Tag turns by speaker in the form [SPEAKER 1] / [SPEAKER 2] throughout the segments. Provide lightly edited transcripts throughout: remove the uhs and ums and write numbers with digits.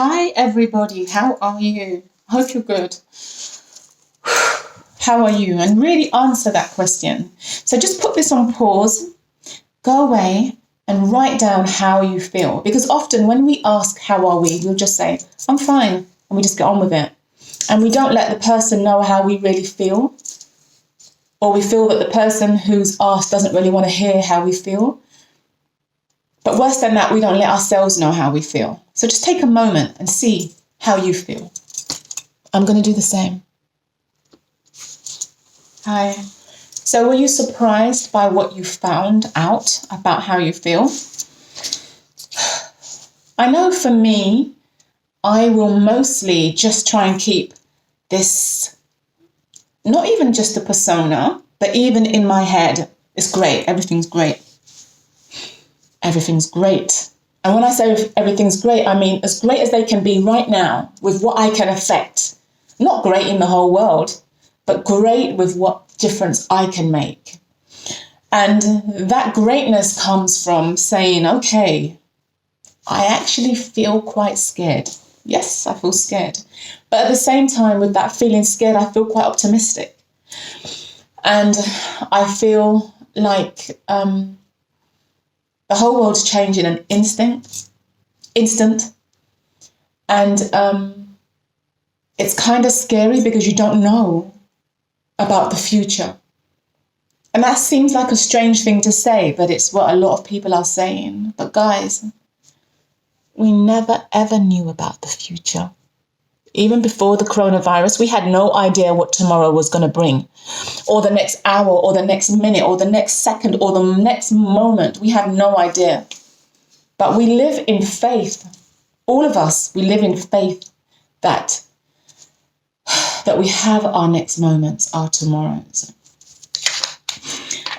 [SPEAKER 1] Hi everybody, how are you? I hope you're good. How are you? And really answer that question. So just put this on pause, go away and write down how you feel. Because often when we ask how are we, we'll just say, I'm fine, and we just get on with it. And we don't let the person know how we really feel. Or we feel that the person who's asked doesn't really want to hear how we feel. But worse than that, we don't let ourselves know how we feel. So just take a moment and see how you feel. I'm going to do the same. Hi. So were you surprised by what you found out about how you feel? I know for me, I will mostly just try and keep this, not even just a persona, but even in my head, it's great. Everything's great. Everything's great. And when I say everything's great, I mean as great as they can be right now with what I can affect. Not great in the whole world, but great with what difference I can make. And that greatness comes from saying, okay, I actually feel quite scared. Yes, I feel scared. But at the same time, with that feeling scared, I feel quite optimistic. And I feel like the whole world's changing in an instant. And it's kind of scary because you don't know about the future. And that seems like a strange thing to say, but it's what a lot of people are saying. But guys, we never ever knew about the future. Even before the coronavirus, we had no idea what tomorrow was going to bring, or the next hour, or the next minute, or the next second, or the next moment. We have no idea. But we live in faith. All of us, we live in faith that we have our next moments, our tomorrows.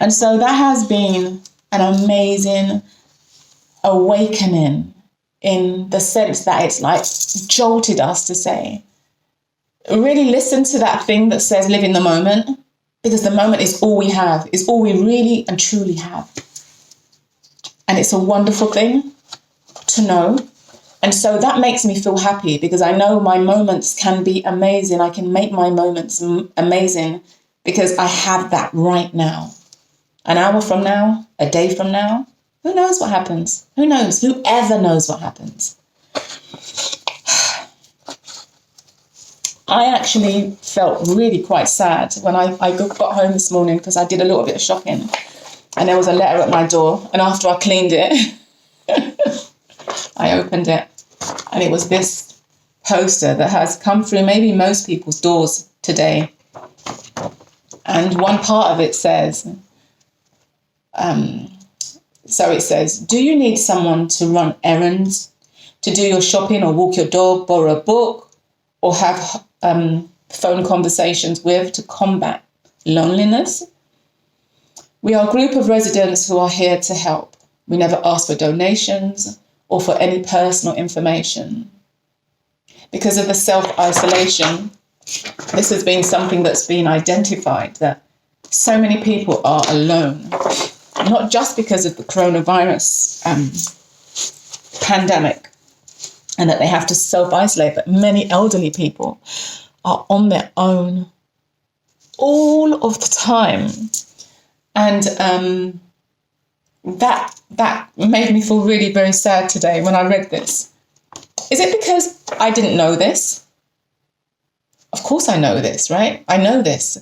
[SPEAKER 1] And so that has been an amazing awakening in the sense that it's like jolted us to say, really listen to that thing that says live in the moment, because the moment is all we have, is all we really and truly have. And it's a wonderful thing to know. And so that makes me feel happy because I know my moments can be amazing. I can make my moments amazing because I have that right now. An hour from now, a day from now, who knows what happens? Who knows? Whoever knows what happens? I actually felt really quite sad when I got home this morning because I did a little bit of shopping and there was a letter at my door. And after I cleaned it, I opened it and it was this poster that has come through maybe most people's doors today. And one part of it says, do you need someone to run errands, to do your shopping or walk your dog, borrow a book, or have phone conversations with to combat loneliness? We are a group of residents who are here to help. We never ask for donations or for any personal information. Because of the self-isolation, this has been something that's been identified, that so many people are alone. Not just because of the coronavirus pandemic and that they have to self-isolate, but many elderly people are on their own all of the time. And that made me feel really very sad today when I read this. Is it because I didn't know this? Of course I know this, right? I know this.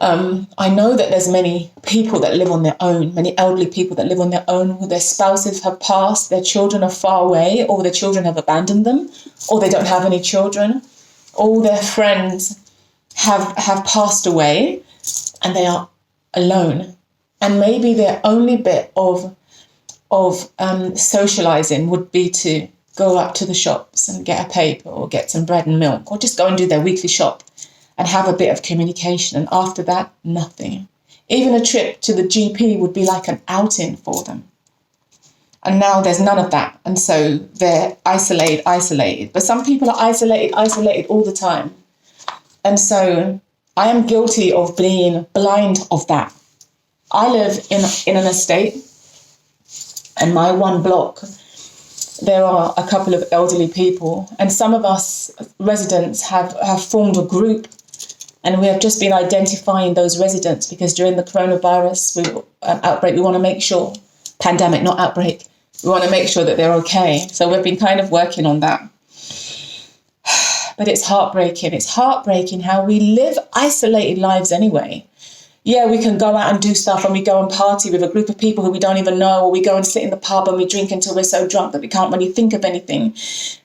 [SPEAKER 1] I know that there's many people that live on their own, many elderly people that live on their own, who their spouses have passed, their children are far away, or their children have abandoned them, or they don't have any children. All their friends have passed away and they are alone. And maybe their only bit of socializing would be to go up to the shops and get a paper or get some bread and milk, or just go and do their weekly shop and have a bit of communication. And after that, nothing. Even a trip to the GP would be like an outing for them. And now there's none of that. And so they're isolated. But some people are isolated all the time. And so I am guilty of being blind of that. I live in an estate, and my one block there are a couple of elderly people, and some of us residents have formed a group, and we have just been identifying those residents because during the coronavirus outbreak, we want to make sure, pandemic, not outbreak, we want to make sure that they're okay. So we've been kind of working on that. But it's heartbreaking. It's heartbreaking how we live isolated lives anyway. Yeah, we can go out and do stuff, and we go and party with a group of people who we don't even know, or we go and sit in the pub and we drink until we're so drunk that we can't really think of anything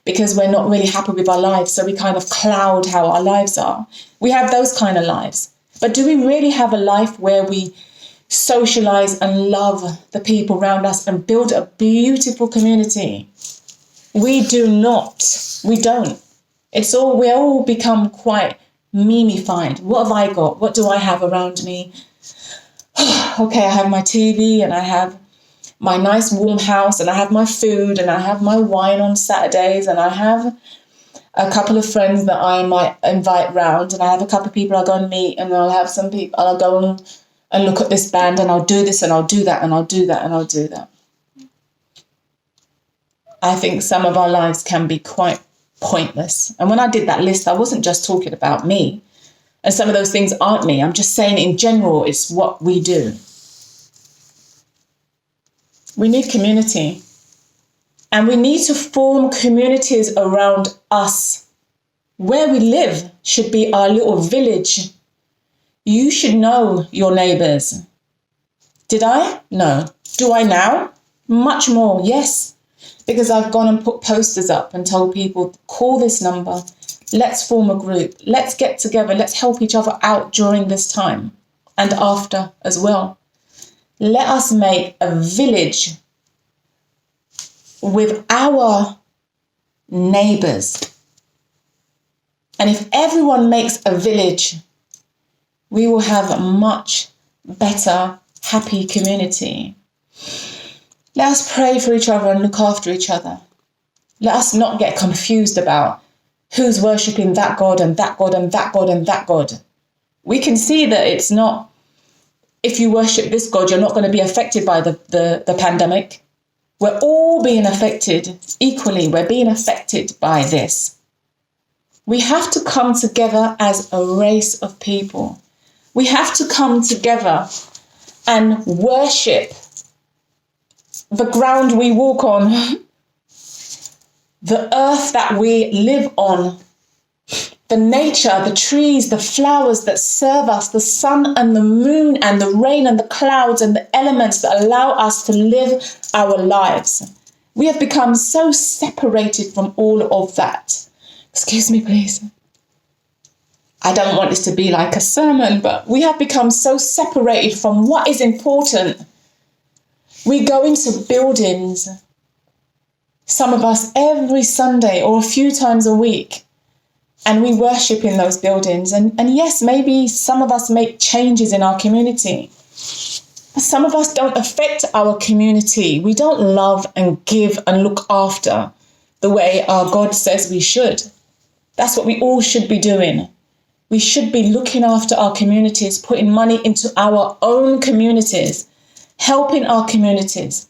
[SPEAKER 1] because we're not really happy with our lives. So we kind of cloud how our lives are. We have those kind of lives. But do we really have a life where we socialize and love the people around us and build a beautiful community? We do not. We don't. We all become quite meme-fied. What have I got? What do I have around me? Okay, I have my TV, and I have my nice warm house, and I have my food, and I have my wine on Saturdays, and I have a couple of friends that I might invite round, and I have a couple of people I'll go and meet, and I'll have some people, I'll go and look at this band, and I'll do this, and I'll do that, and I'll do that, and I'll do that. I think some of our lives can be quite pointless. And when I did that list, I wasn't just talking about me. And some of those things aren't me. I'm just saying in general, it's what we do. We need community. And we need to form communities around us. Where we live should be our little village. You should know your neighbours. Did I? No. Do I now? Much more, yes. Because I've gone and put posters up and told people, call this number, let's form a group, let's get together, let's help each other out during this time and after as well. Let us make a village with our neighbours. And if everyone makes a village, we will have a much better, happy community. Let us pray for each other and look after each other. Let us not get confused about who's worshipping that God and that God and that God and that God. We can see that it's not, if you worship this God, you're not going to be affected by the pandemic. We're all being affected equally. We're being affected by this. We have to come together as a race of people. We have to come together and worship the ground we walk on, the earth that we live on, the nature, the trees, the flowers that serve us, the sun and the moon and the rain and the clouds and the elements that allow us to live our lives. We have become so separated from all of that. Excuse me, please. I don't want this to be like a sermon, but we have become so separated from what is important. We go into buildings, some of us every Sunday or a few times a week, and we worship in those buildings. And yes, maybe some of us make changes in our community, but some of us don't affect our community. We don't love and give and look after the way our God says we should. That's what we all should be doing. We should be looking after our communities, putting money into our own communities, helping our communities.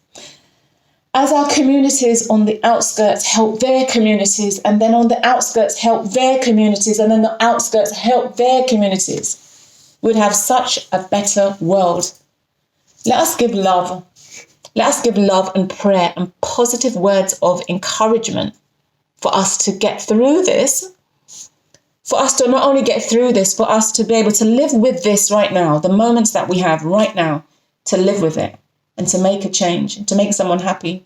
[SPEAKER 1] As our communities on the outskirts help their communities, and then on the outskirts help their communities, and then the outskirts help their communities, we'd have such a better world. Let us give love. Let us give love and prayer and positive words of encouragement for us to get through this, for us to not only get through this, for us to be able to live with this right now, the moments that we have right now, to live with it and to make a change, to make someone happy.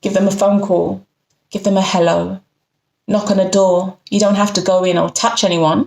[SPEAKER 1] Give them a phone call, give them a hello, knock on a door. You don't have to go in or touch anyone.